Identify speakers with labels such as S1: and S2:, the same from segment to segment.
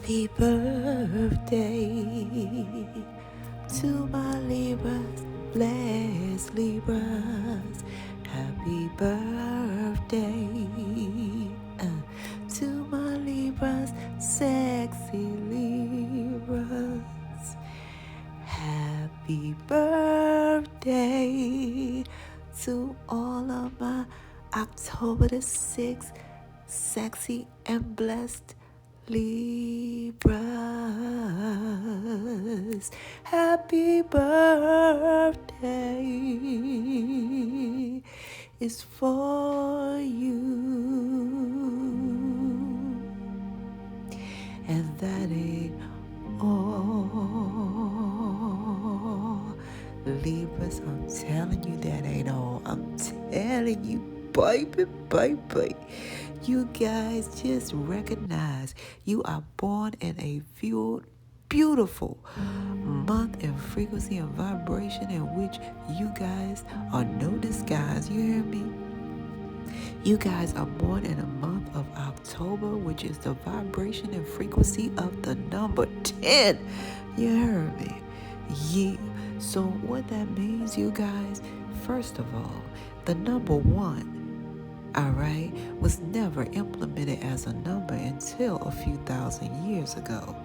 S1: Happy birthday to my Libras, blessed Libras. Happy birthday to my Libras, sexy Libras. Happy birthday to all of my October the 6th sexy and blessed Libras. Happy birthday is for you. And that ain't all. Libras, I'm telling you that ain't all. I'm telling you, baby, baby. You guys just recognize you are born in a beautiful month and frequency and vibration in which you guys are no disguise. You hear me? You guys are born in a month of October, which is the vibration and frequency of the number 10. You heard me? Yeah. So what that means, you guys, first of all, the number 1, all right, was never implemented as a number until a few thousand years ago.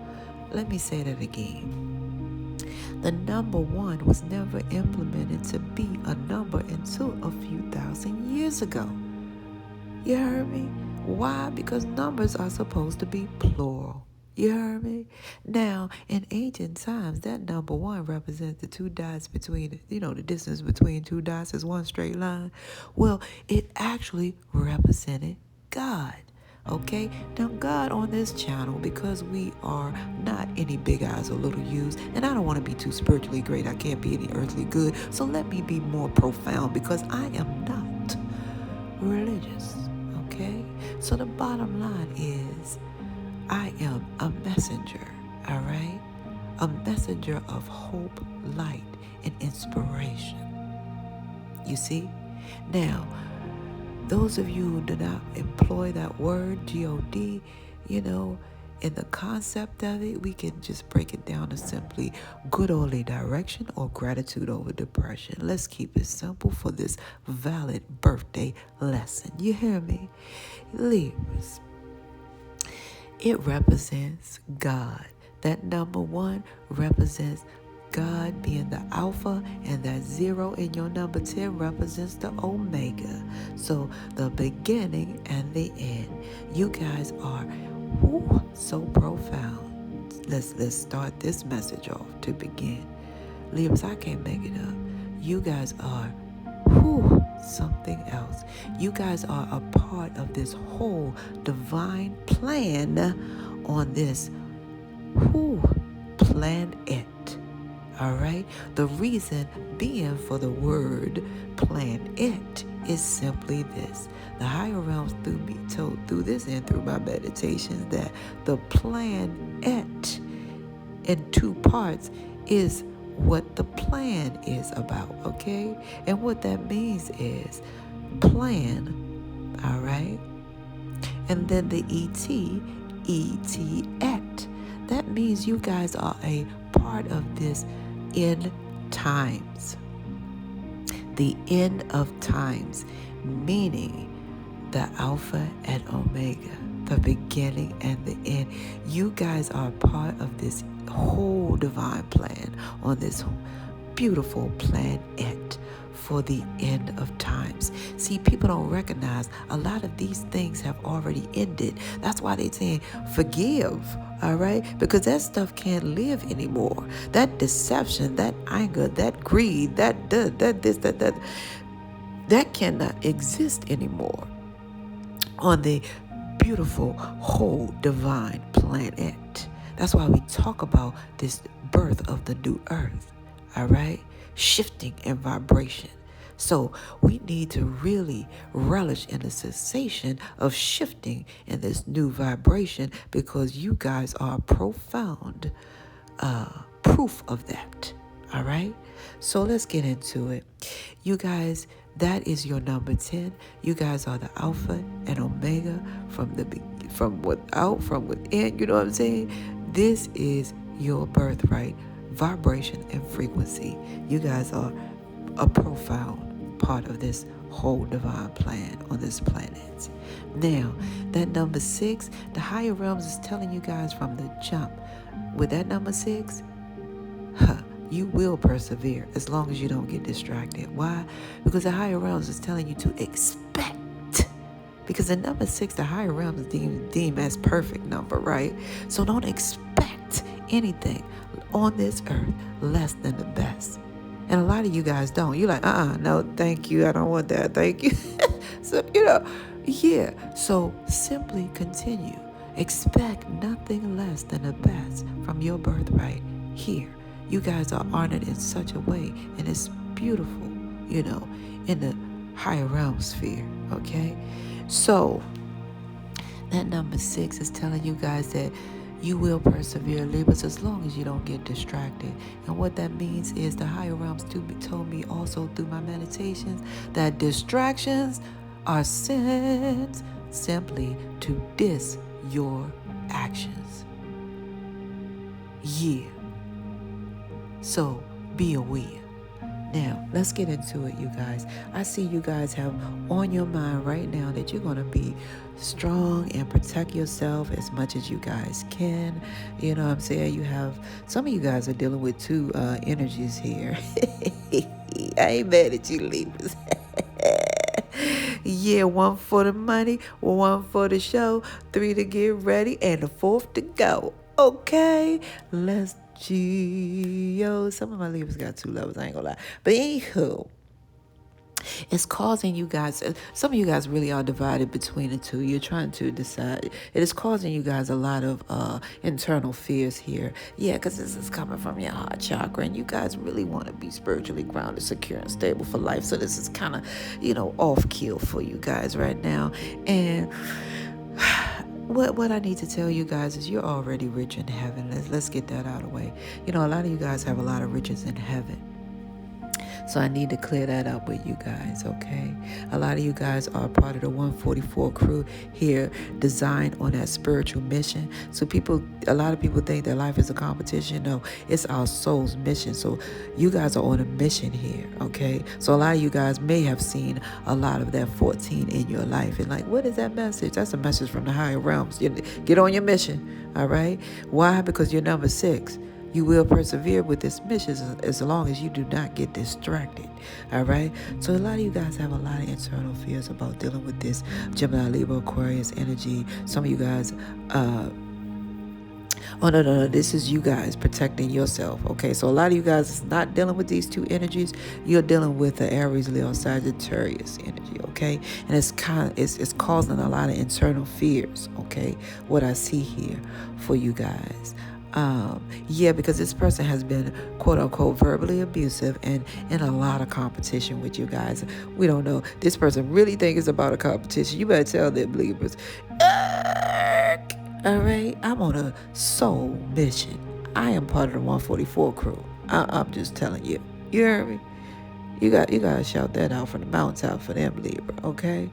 S1: Let me say that again. The number 1 was never implemented to be a number until a few thousand years ago. You heard me? Why? Because numbers are supposed to be plural. You heard me? Now, in ancient times, that number 1 represents the 2 dots between, the distance between 2 dots is one straight line. Well, it actually represented God. Okay? Now, God on this channel, because we are not any big eyes or little U's, and I don't want to be too spiritually great. I can't be any earthly good. So let me be more profound because I am not religious. Okay? So the bottom line is, I am a messenger, all right? A messenger of hope, light, and inspiration. You see? Now, those of you who do not employ that word, G-O-D, in the concept of it, we can just break it down to simply good orderly direction or gratitude over depression. Let's keep it simple for this valid birthday lesson. You hear me? Libras. It represents God. That number 1 represents God being the Alpha, and that 0 in your number 10 represents the Omega. So the beginning and the end. You guys are so profound. Let's start this message off to begin. Libras, I can't make it up. You guys are something else. You guys are a part of this whole divine plan on this planet. All right? The reason being for the word planet is simply this. The higher realms through me told through this and through my meditations that the planet in 2 parts is what the plan is about, okay? And what that means is plan, all right? And then the et. That means you guys are a part of this end times. The end of times, meaning the Alpha and Omega, the beginning and the end. You guys are part of this whole divine plan on this beautiful planet for the end of times. See, people don't recognize a lot of these things have already ended. That's why they're saying forgive, all right? Because that stuff can't live anymore. That deception, that anger, that greed, that cannot exist anymore on the beautiful whole divine planet. That's why we talk about this birth of the new earth, all right? Shifting in vibration. So we need to really relish in the sensation of shifting in this new vibration because you guys are profound proof of that, all right? So let's get into it. You guys, that is your number 10. You guys are the Alpha and Omega from without, from within. You know what I'm saying? This is your birthright, vibration and frequency. You guys are a profound part of this whole divine plan on this planet. Now, that number 6, the higher realms is telling you guys from the jump. With that number 6, you will persevere as long as you don't get distracted. Why? Because the higher realms is telling you to expect. Because the number 6, the higher realms is deemed as perfect number, right? So don't expect anything on this earth less than the best. And a lot of you guys don't. You're like, no, thank you. I don't want that. Thank you. So, yeah. So simply continue. Expect nothing less than the best from your birthright here. You guys are honored in such a way, and it's beautiful, in the higher realm sphere, okay? So that number 6 is telling you guys that you will persevere, Libras, as long as you don't get distracted. And what that means is the higher realms told me also through my meditations that distractions are sent simply to dis your actions. Yeah. So be aware. Now, let's get into it, you guys. I see you guys have on your mind right now that you're going to be strong and protect yourself as much as you guys can. You know what I'm saying? You have, some of you guys are dealing with 2 energies here. I ain't mad at you, Libras. Yeah, 1 for the money, 1 for the show, 3 to get ready, and the 4th to go. Okay, let's Geo. Some of my Libras got 2 levels, I ain't gonna lie. But anywho, it's causing you guys, some of you guys really are divided between the 2. You're trying to decide. It is causing you guys a lot of internal fears here. Yeah, because this is coming from your heart chakra, and you guys really want to be spiritually grounded, secure, and stable for life. So this is kind of, off kill for you guys right now. And what I need to tell you guys is you're already rich in heaven. Let's get that out of the way. A lot of you guys have a lot of riches in heaven. So I need to clear that up with you guys, okay? A lot of you guys are part of the 144 crew here, designed on that spiritual mission. So a lot of people think that life is a competition. No, it's our soul's mission. So you guys are on a mission here, okay? So a lot of you guys may have seen a lot of that 14 in your life. And like, what is that message? That's a message from the higher realms. Get on your mission, all right? Why? Because you're number 6. You will persevere with this mission as long as you do not get distracted. All right? So a lot of you guys have a lot of internal fears about dealing with this Gemini, Libra, Aquarius energy. Some of you guys, no. This is you guys protecting yourself. Okay? So a lot of you guys is not dealing with these 2 energies. You're dealing with the Aries, Leo, Sagittarius energy. Okay? And it's causing a lot of internal fears. Okay? What I see here for you guys. Because this person has been quote unquote verbally abusive and in a lot of competition with you guys. We don't know. This person really thinks it's about a competition. You better tell them, Libras. All right, I'm on a soul mission. I am part of the 144 crew. I'm just telling you. You heard me? You got to shout that out from the mountaintop for them, Libra. Okay.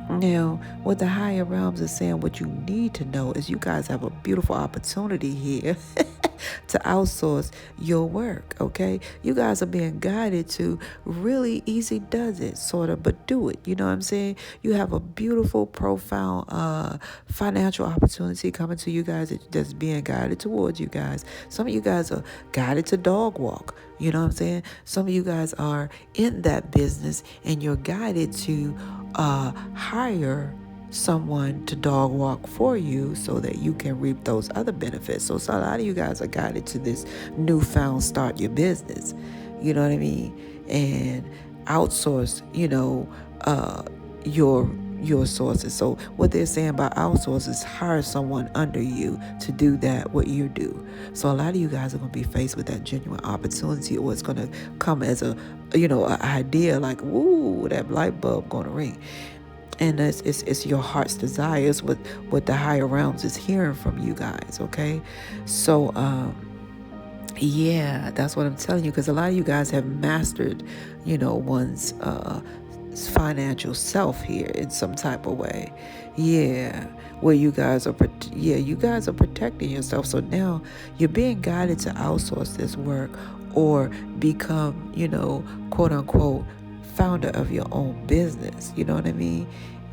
S1: Now, what the higher realms are saying, what you need to know is you guys have a beautiful opportunity here to outsource your work, okay? You guys are being guided to really easy does it, sort of, but do it. You know what I'm saying? You have a beautiful, profound financial opportunity coming to you guys that's being guided towards you guys. Some of you guys are guided to dog walk. You know what I'm saying? Some of you guys are in that business and you're guided to hire someone to dog walk for you so that you can reap those other benefits. So a lot of you guys are guided to this newfound start your business. You know what I mean? And outsource, your sources. So what they're saying about outsource is hire someone under you to do that, what you do. So a lot of you guys are going to be faced with that genuine opportunity, or it's going to come as an idea like, ooh, that light bulb going to ring. And it's your heart's desires, what the higher realms is hearing from you guys, okay? So, that's what I'm telling you, because a lot of you guys have mastered, one's financial self here in some type of way. Yeah, where you guys are protecting yourself. So now you're being guided to outsource this work or become, quote unquote, founder of your own business. You know what I mean?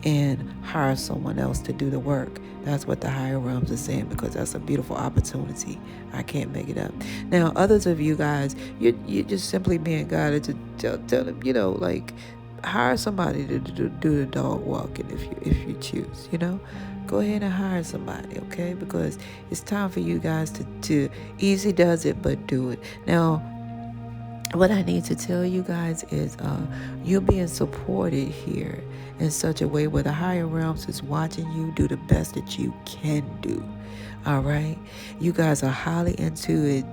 S1: And hire someone else to do the work. That's what the higher realms are saying, because that's a beautiful opportunity. I can't make it up. Now, others of you guys, you're just simply being guided to tell them, like, hire somebody to do the dog walking if you choose. Go ahead and hire somebody, okay? Because it's time for you guys to easy does it, but do it. Now, what I need to tell you guys is you're being supported here in such a way where the higher realms is watching you do the best that you can do. All right? You guys are highly intuitive,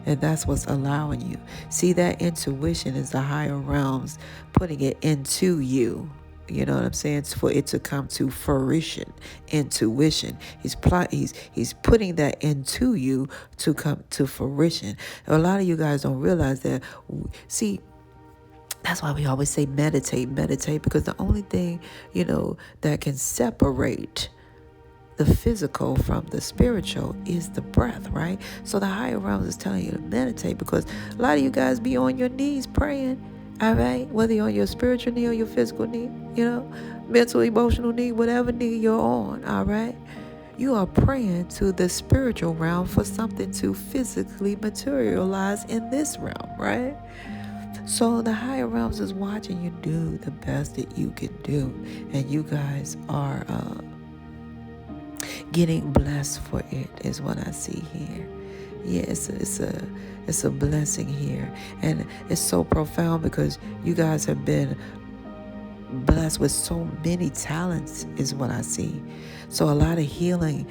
S1: and that's what's allowing you. See, that intuition is the higher realms putting it into you. You know what I'm saying? It's for it to come to fruition. Intuition. He's putting that into you to come to fruition. A lot of you guys don't realize that. See, that's why we always say meditate, because the only thing, that can separate the physical from the spiritual is the breath, right? So the higher realms is telling you to meditate, because a lot of you guys be on your knees praying, all right? Whether you're on your spiritual knee or your physical knee, mental, emotional knee, whatever knee you're on, all right? You are praying to the spiritual realm for something to physically materialize in this realm, right? So the higher realms is watching you do the best that you can do, and you guys are getting blessed for it, is what I see here. Yeah, it's a blessing here, and it's so profound because you guys have been blessed with so many talents, is what I see. So a lot of healing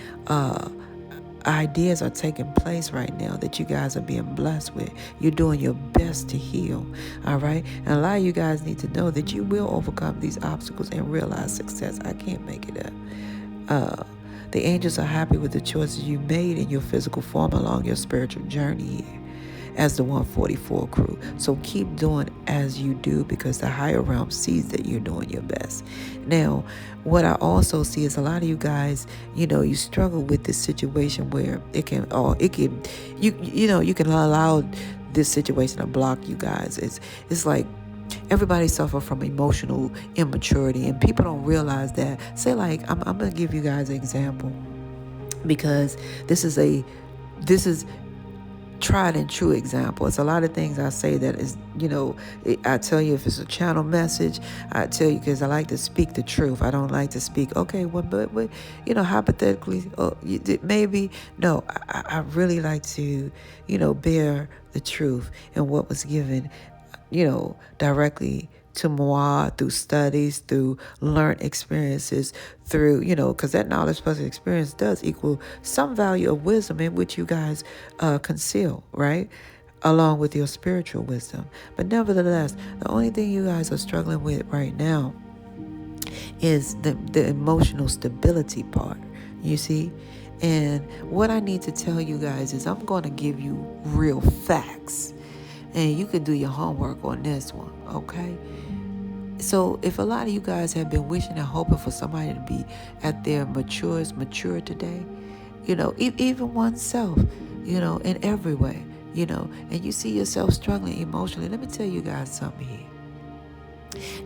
S1: ideas are taking place right now that you guys are being blessed with. You're doing your best to heal, all right? And a lot of you guys need to know that you will overcome these obstacles and realize success. I can't make it up. The angels are happy with the choices you made in your physical form along your spiritual journey here as the 144 crew. So keep doing as you do, because the higher realm sees that you're doing your best. Now, what I also see is a lot of you guys, you struggle with this situation where you can allow this situation to block you guys. It's like everybody suffer from emotional immaturity, and people don't realize that. Say, like, I'm going to give you guys an example, because this is tried and true example. It's a lot of things I say that is, I tell you if it's a channel message, I tell you because I like to speak the truth. I don't like to speak, okay, well, but hypothetically, maybe. No, I really like to, bear the truth and what was given, directly to moi through studies, through learned experiences, through, because that knowledge plus experience does equal some value of wisdom in which you guys conceal, right? Along with your spiritual wisdom. But nevertheless, the only thing you guys are struggling with right now is the emotional stability part, you see? And what I need to tell you guys is I'm going to give you real facts. And you can do your homework on this one, okay? So if a lot of you guys have been wishing and hoping for somebody to be at their mature today, even oneself, in every way, and you see yourself struggling emotionally, let me tell you guys something here.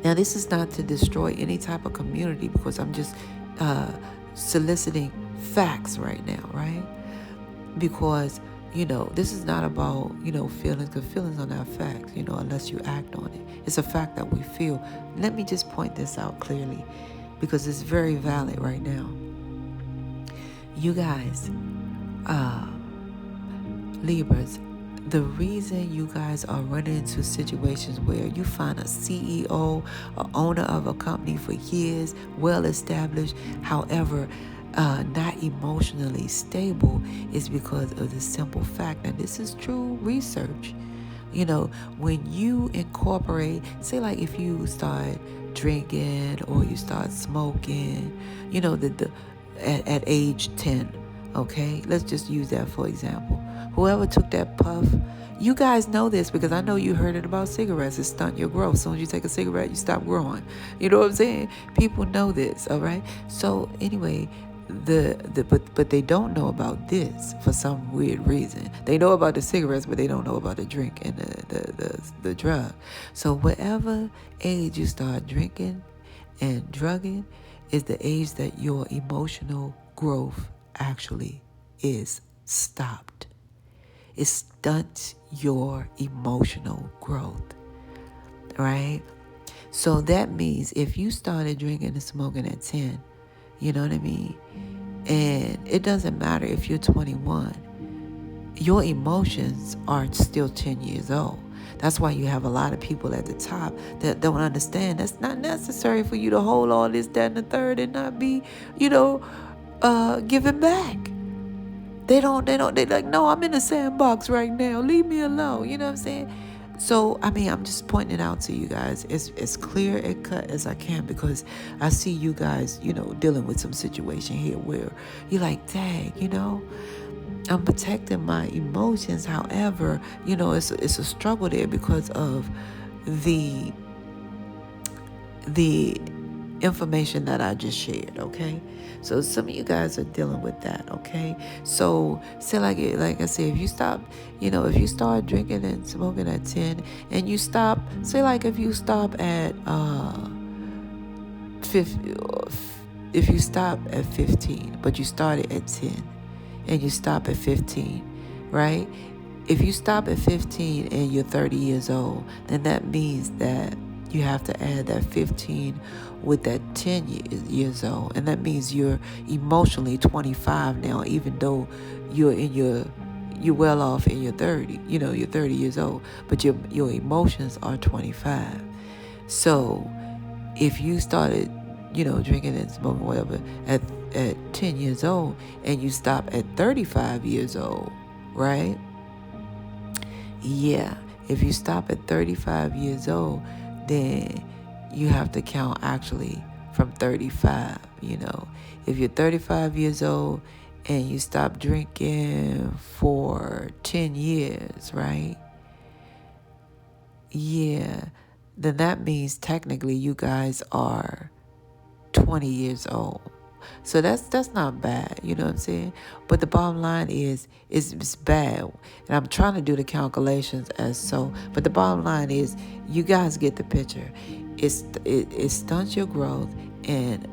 S1: Now, this is not to destroy any type of community, because I'm just soliciting facts right now, right? Because this is not about, feelings, because feelings are not facts, unless you act on it. It's a fact that we feel. Let me just point this out clearly, because it's very valid right now. You guys, Libras, the reason you guys are running into situations where you find a CEO, or owner of a company for years, well established, however, not emotionally stable, is because of the simple fact, and this is true research. When you incorporate, say, like, if you start drinking or you start smoking, at age 10, okay? Let's just use that for example. Whoever took that puff, you guys know this because I know you heard it about cigarettes. It stunt your growth. As soon as you take a cigarette, you stop growing. You know what I'm saying? People know this, all right? So anyway, but they don't know about this for some weird reason. They know about the cigarettes, but they don't know about the drink and the drug. So whatever age you start drinking and drugging is the age that your emotional growth actually is stopped. It stunts your emotional growth, right? So that means if you started drinking and smoking at 10, you know what I mean? And it doesn't matter if you're 21, your emotions are still 10 years old. That's why you have a lot of people at the top that don't understand. That's not necessary for you to hold all this, that, and the third and not be, giving back. They like, no, I'm in the sandbox right now. Leave me alone. You know what I'm saying? So, I'm just pointing it out to you guys. It's clear and cut as I can because I see you guys, dealing with some situation here where you're like, dang, I'm protecting my emotions. However, it's a struggle there because of the information that I just shared, okay? So some of you guys are dealing with that, okay? So say like I said, if you stop, if you start drinking and smoking at 10 and you stop, say like if you stop at 50, if you stop at 15, but you started at 10 and you stop at 15, right? If you stop at 15 and you're 30 years old, then that means that you have to add that 15 with that 10 years old. And that means you're emotionally 25 now, even though you're well off in your 30. You're 30 years old, but your emotions are 25. So if you started, drinking and smoking, whatever, at 10 years old and you stop at 35 years old, right? Yeah. If you stop at 35 years old, then you have to count actually from 35, If you're 35 years old and you stop drinking for 10 years, right? Yeah. Then that means technically you guys are 20 years old. So that's not bad, you know what I'm saying? But the bottom line is it's bad. And I'm trying to do the calculations as so. But the bottom line is you guys get the picture. It stunts your growth, and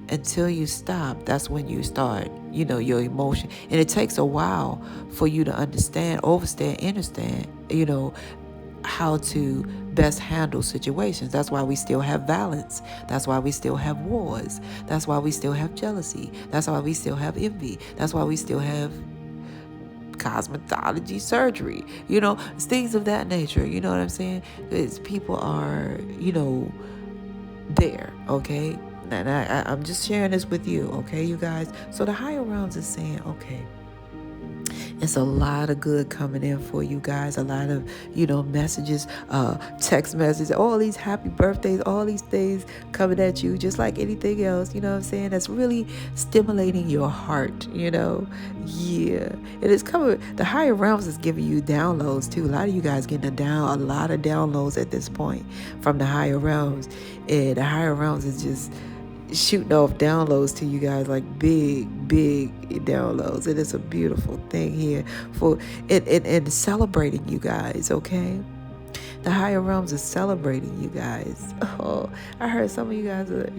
S1: until you stop, that's when you start, your emotion. And it takes a while for you to understand, understand, how to best handle situations. That's why we still have violence. That's why we still have wars. That's why we still have jealousy. That's why we still have envy. That's why we still have cosmetology surgery. It's things of that nature. You know what I'm saying? It's people are, there, okay? And I'm just sharing this with you, okay, you guys? So the higher realms is saying, okay, it's a lot of good coming in for you guys. A lot of, messages, text messages, all these happy birthdays, all these things coming at you just like anything else, you know what I'm saying? That's really stimulating your heart, Yeah. It is coming. The higher realms is giving you downloads too. A lot of you guys getting a lot of downloads at this point from the higher realms. And the higher realms is just shooting off downloads to you guys, like big downloads. And it's a beautiful thing here for and celebrating you guys, okay? The higher realms is celebrating you guys. Oh, I heard some of you guys are,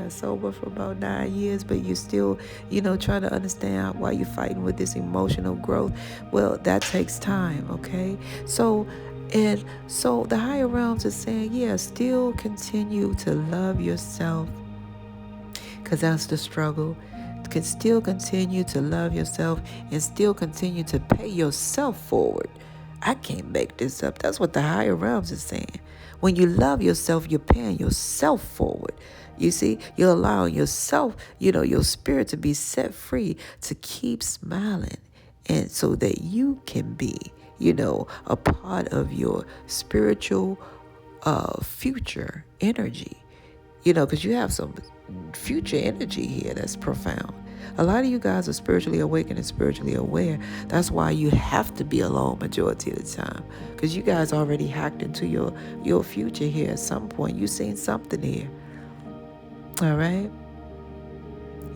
S1: sober for about 9 years, but you're still, trying to understand why you're fighting with this emotional growth. Well, that takes time, okay? So the higher realms is saying, still continue to love yourself, because that's the struggle. Can still continue to love yourself and still continue to pay yourself forward. I can't make this up. That's what the higher realms is saying. When you love yourself, you're paying yourself forward. You see, you're allowing yourself, your spirit to be set free to keep smiling, and so that you can be, a part of your spiritual future energy. Because you have some future energy here that's profound. A lot of you guys are spiritually awakened and spiritually aware. That's why you have to be alone majority of the time, because you guys already hacked into your future here. At some point, you seen something here. All right.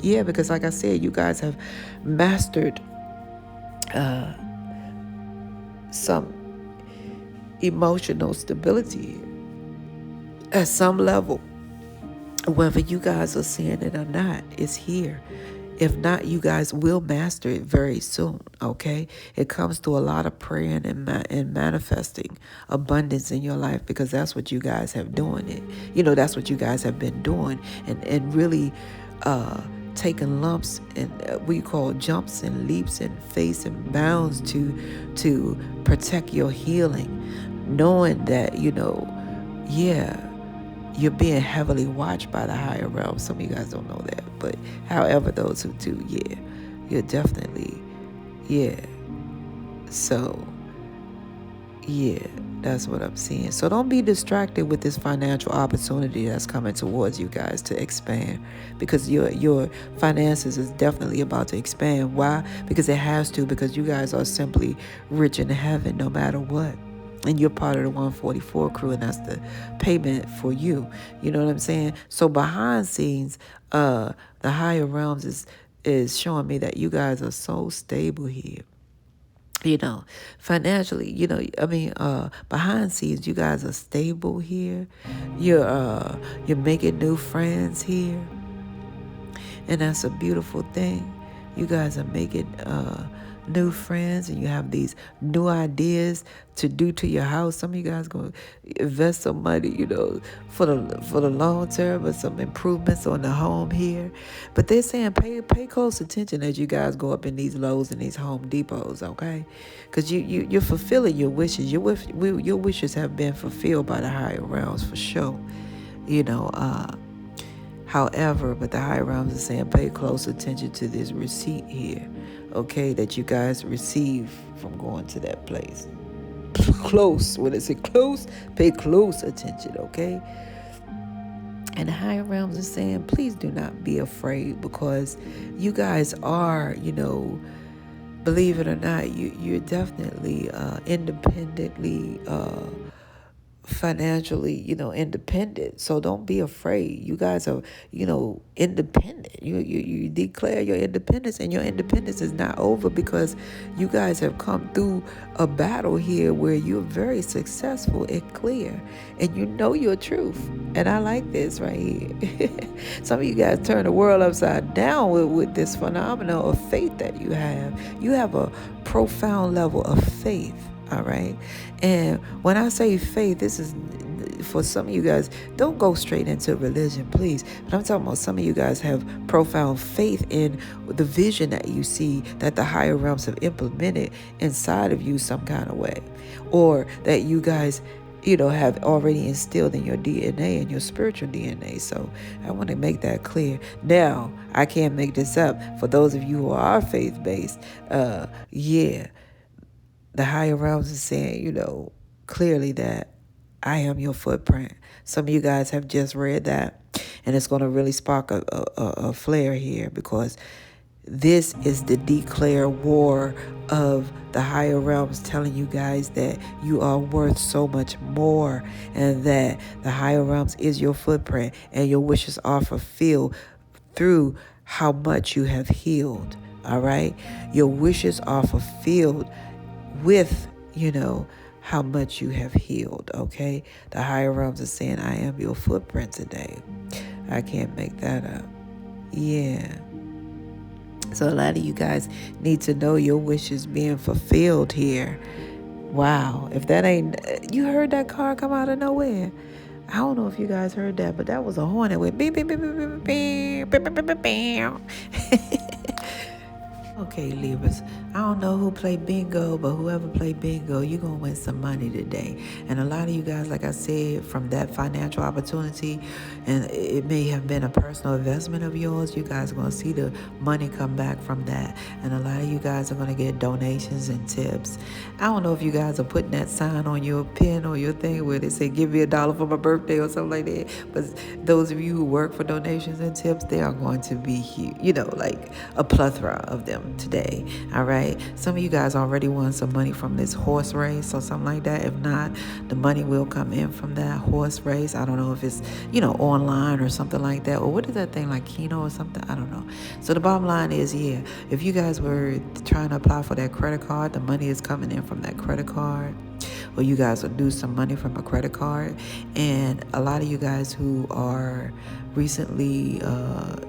S1: Yeah, because like I said, you guys have mastered some emotional stability at some level. Whether you guys are seeing it or not, it's here. If not, you guys will master it very soon, okay? It comes through a lot of praying and manifesting abundance in your life, because that's what you guys have doing it. That's what you guys have been doing, and really taking lumps and we call jumps and leaps and face and bounds to protect your healing, knowing that, yeah, you're being heavily watched by the higher realm. Some of you guys don't know that, but however, those who do, yeah, you're definitely, yeah. So, yeah, that's what I'm seeing. So don't be distracted with this financial opportunity that's coming towards you guys to expand, because your finances is definitely about to expand. Why? Because it has to, because you guys are simply rich in heaven no matter what. And you're part of the 144 crew, and that's the payment for you. You know what I'm saying? So behind scenes, the higher realms is showing me that you guys are so stable here. Financially, behind scenes, you guys are stable here. You're making new friends here, and that's a beautiful thing. You guys are making new friends, and you have these new ideas to do to your house. Some of you guys going to invest some money, for the long term, or some improvements on the home here. But they're saying pay close attention as you guys go up in these Lowe's and these Home Depots, okay? Because you're fulfilling your wishes. Your wishes have been fulfilled by the higher realms for sure. However, but the higher realms are saying pay close attention to this receipt here, okay, that you guys receive from going to that place. Close. When it's close, pay close attention, okay? And the higher realms are saying, please do not be afraid, because you guys are, believe it or not, you're definitely independently financially, independent. So don't be afraid. You guys are, independent. You declare your independence, and your independence is not over, because you guys have come through a battle here where you're very successful and clear, and you know your truth. And I like this right here. Some of you guys turn the world upside down with this phenomenon of faith that you have. You have a profound level of faith. All right. And when I say faith, this is for some of you guys. Don't go straight into religion, please. But I'm talking about some of you guys have profound faith in the vision that you see that the higher realms have implemented inside of you some kind of way, or that you guys have already instilled in your DNA and your spiritual DNA. So I want to make that clear. Now, I can't make this up. For those of you who are faith-based, the higher realms is saying, clearly that I am your footprint. Some of you guys have just read that, and it's going to really spark a flare here, because this is the declared war of the higher realms telling you guys that you are worth so much more, and that the higher realms is your footprint, and your wishes are fulfilled through how much you have healed. All right? Your wishes are fulfilled with, how much you have healed, okay? The higher realms are saying, I am your footprint today. I can't make that up. Yeah. So a lot of you guys need to know your wishes being fulfilled here. Wow. If that ain't, you heard that car come out of nowhere. I don't know if you guys heard that, but that was a horn that went beep, beep, beep, beep, beep, beep, beep, beep, beep, beep. Okay, Libras, I don't know who played bingo, but whoever played bingo, you're going to win some money today. And a lot of you guys, like I said, from that financial opportunity, and it may have been a personal investment of yours, you guys are going to see the money come back from that. And a lot of you guys are going to get donations and tips. I don't know if you guys are putting that sign on your pen or your thing where they say, give me $1 for my birthday or something like that. But those of you who work for donations and tips, they are going to be huge, like a plethora of them today. All right. Some of you guys already won some money from this horse race or something like that. If not, the money will come in from that horse race. I don't know if it's, online or something like that. Or what is that thing, like Keno or something? I don't know. So the bottom line is, if you guys were trying to apply for that credit card, the money is coming in from that credit card. Or you guys will do some money from a credit card. And a lot of you guys who are recently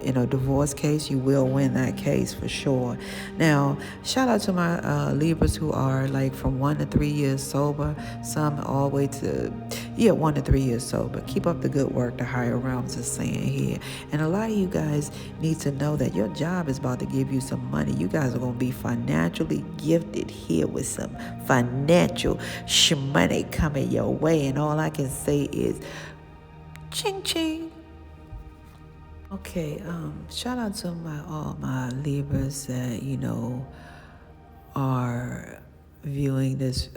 S1: in a divorce case, you will win that case for sure. Now, shout out to my Libras who are like from 1 to 3 years sober, some all the way to 1 to 3 years sober. Keep up the good work, the higher realms is saying here. And a lot of you guys need to know that your job is about to give you some money. You guys are going to be financially gifted here with some financial money coming your way. And all I can say is ching ching. Okay, shout out to all my Libras that, are viewing this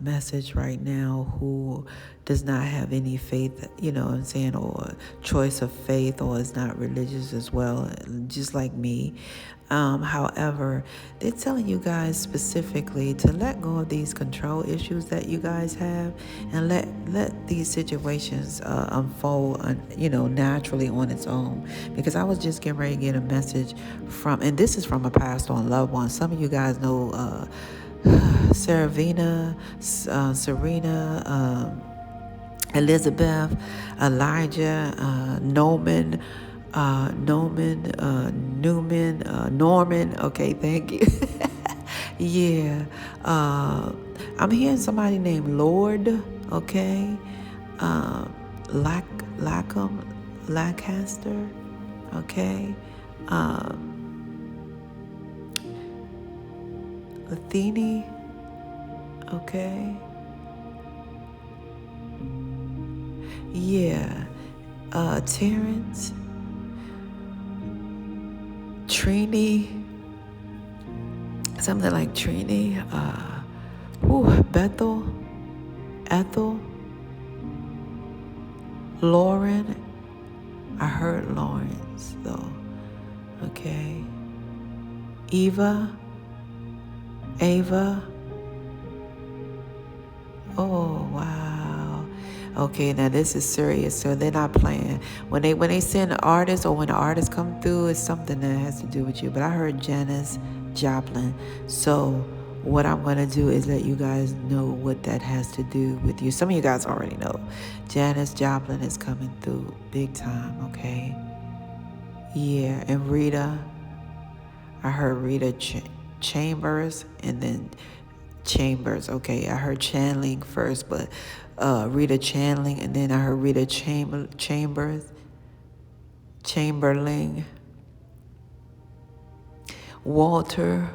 S1: message right now who does not have any faith, or choice of faith, or is not religious as well, just like me. However, they're telling you guys specifically to let go of these control issues that you guys have and let these situations unfold, naturally on its own. Because I was just getting ready to get a message from, and this is from a passed on loved one. Some of you guys know Serena, Elizabeth, Elijah, Norman, Norman. Okay, thank you. Yeah. I'm hearing somebody named Lord. Okay. Lancaster. Okay. Athene. Okay. Yeah. Terrence. Trini. Something like Trini. Bethel. Ethel. Lauren. I heard Lawrence though. Okay. Ava. Oh, wow. Okay, now this is serious. So they're not playing. When they send an artist, or when an artist come through, it's something that has to do with you. But I heard Janis Joplin. So what I'm going to do is let you guys know what that has to do with you. Some of you guys already know. Janis Joplin is coming through big time, okay? Yeah, and Rita. I heard Rita Chambers and then Chambers. Okay, I heard Channeling first, but Rita Channeling, and then I heard Rita Chamberlain, Walter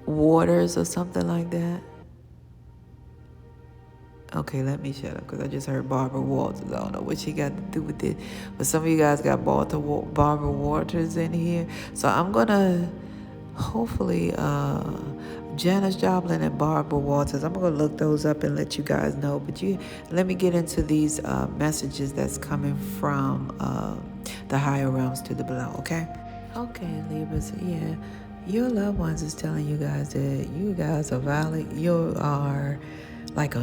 S1: Waters or something like that. Okay, let me shut up because I just heard Barbara Walters. I don't know what she got to do with it, but some of you guys got Barbara Walters in here. So I'm gonna hopefully Janis Joplin and Barbara Walters. I'm going to look those up and let you guys know. But let me get into these messages that's coming from the higher realms to the below, okay? Okay, Libras, yeah. Your loved ones is telling you guys that you guys are valid. You are like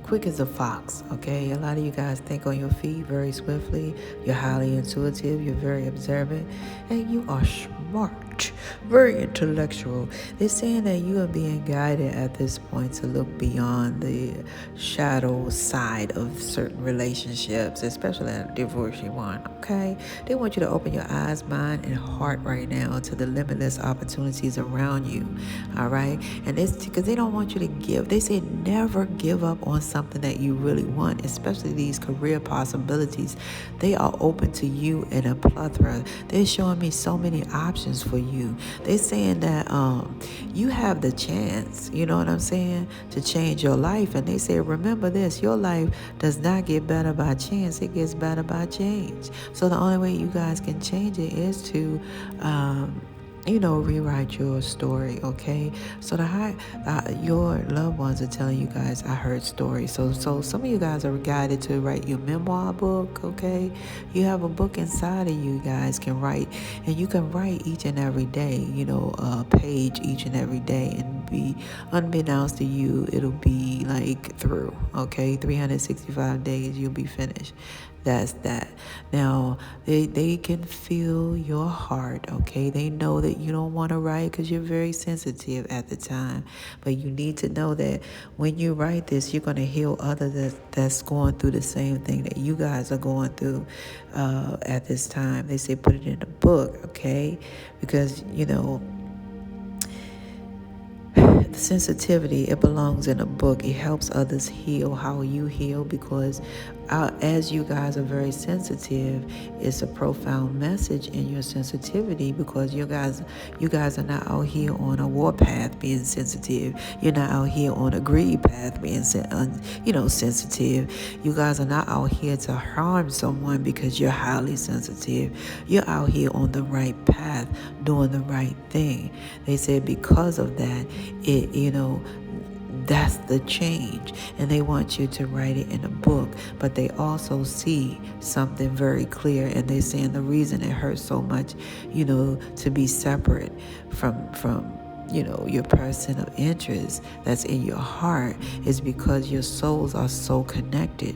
S1: quick as a fox, okay? A lot of you guys think on your feet very swiftly. You're highly intuitive. You're very observant. And you are smart, very intellectual. They're saying that you are being guided at this point to look beyond the shadow side of certain relationships, especially a divorcee one, okay? They want you to open your eyes, mind, and heart right now to the limitless opportunities around you, all right? And it's because they don't want you to give. They say never give up on something that you really want, especially these career possibilities. They are open to you in a plethora. They're showing me so many options for you. They're saying that you have the chance, you know what I'm saying, to change your life. And they say, remember this, your life does not get better by chance, it gets better by change. So the only way you guys can change it is to rewrite your story, okay? So your loved ones are telling you guys, I heard stories. So some of you guys are guided to write your memoir book, okay? You have a book inside of you guys can write, and you can write each and every day, a page each and every day, and be unbeknownst to you, it'll be like through, okay? 365 days, you'll be finished. That's that. Now, they can feel your heart, okay? They know that you don't want to write because you're very sensitive at the time. But you need to know that when you write this, you're going to heal others that's going through the same thing that you guys are going through at this time. They say put it in a book, okay? Because, the sensitivity, it belongs in a book. It helps others heal how you heal, because as you guys are very sensitive, it's a profound message in your sensitivity, because you guys are not out here on a war path being sensitive. You're not out here on a greed path being sensitive. You guys are not out here to harm someone because you're highly sensitive. You're out here on the right path, doing the right thing. They said because of that, that's the change, and they want you to write it in a book. But they also see something very clear, and they're saying the reason it hurts so much, to be separate from your person of interest that's in your heart, is because your souls are so connected.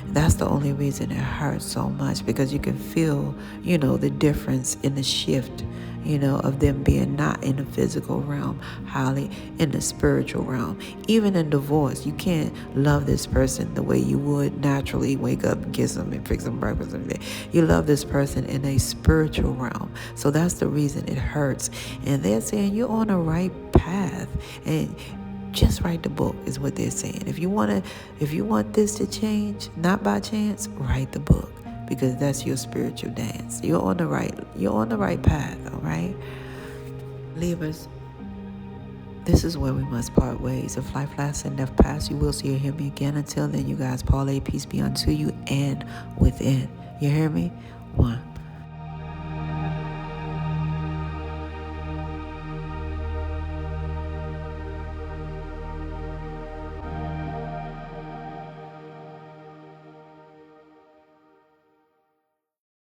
S1: That's the only reason it hurts so much, because you can feel, the difference in the shift, of them being not in the physical realm, highly in the spiritual realm. Even in divorce, you can't love this person the way you would naturally wake up and kiss them and fix them breakfast every day. You love this person in a spiritual realm. So that's the reason it hurts. And they're saying you're on the right path, and just write the book is what they're saying. If you want this to change, not by chance, write the book, because that's your spiritual dance. You're on the right path, all right? Libras, this is where we must part ways. If life lasts and death pass, you will see or hear me again. Until then, you guys, parlay, peace be unto you and within. You hear me? 1.